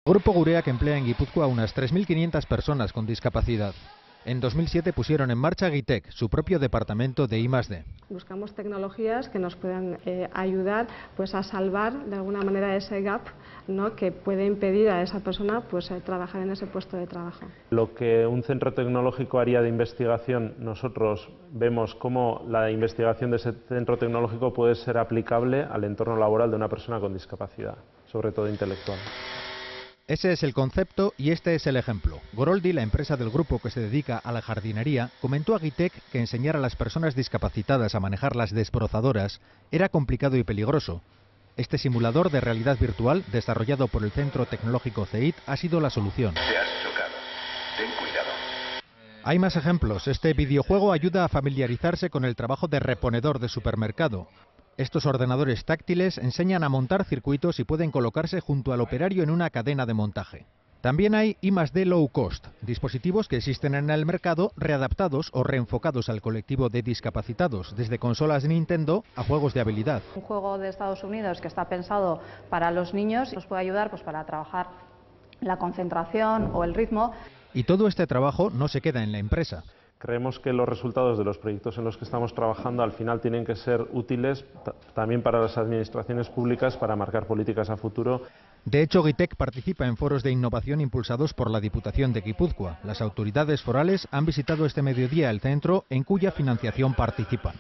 Grupo Gurea, que emplea en Guipúzcoa a unas 3.500 personas con discapacidad. En 2007 pusieron en marcha Guitec, su propio departamento de I+D. Buscamos tecnologías que nos puedan ayudar a salvar de alguna manera ese gap, ¿no?, que puede impedir a esa persona trabajar en ese puesto de trabajo. Lo que un centro tecnológico haría de investigación, nosotros vemos cómo la investigación de ese centro tecnológico puede ser aplicable al entorno laboral de una persona con discapacidad, sobre todo intelectual. Ese es el concepto y este es el ejemplo. Goroldi, la empresa del grupo que se dedica a la jardinería, comentó a Guitec que enseñar a las personas discapacitadas a manejar las desbrozadoras era complicado y peligroso. Este simulador de realidad virtual, desarrollado por el Centro Tecnológico CEIT, ha sido la solución. Te has chocado. Ten cuidado. Hay más ejemplos. Este videojuego ayuda a familiarizarse con el trabajo de reponedor de supermercado. Estos ordenadores táctiles enseñan a montar circuitos y pueden colocarse junto al operario en una cadena de montaje. También hay I+D Low Cost, dispositivos que existen en el mercado readaptados o reenfocados al colectivo de discapacitados, desde consolas de Nintendo a juegos de habilidad. Un juego de Estados Unidos que está pensado para los niños nos puede ayudar para trabajar la concentración o el ritmo. Y todo este trabajo no se queda en la empresa. Creemos que los resultados de los proyectos en los que estamos trabajando al final tienen que ser útiles también para las administraciones públicas para marcar políticas a futuro. De hecho, Guitec participa en foros de innovación impulsados por la Diputación de Guipúzcoa. Las autoridades forales han visitado este mediodía el centro en cuya financiación participan.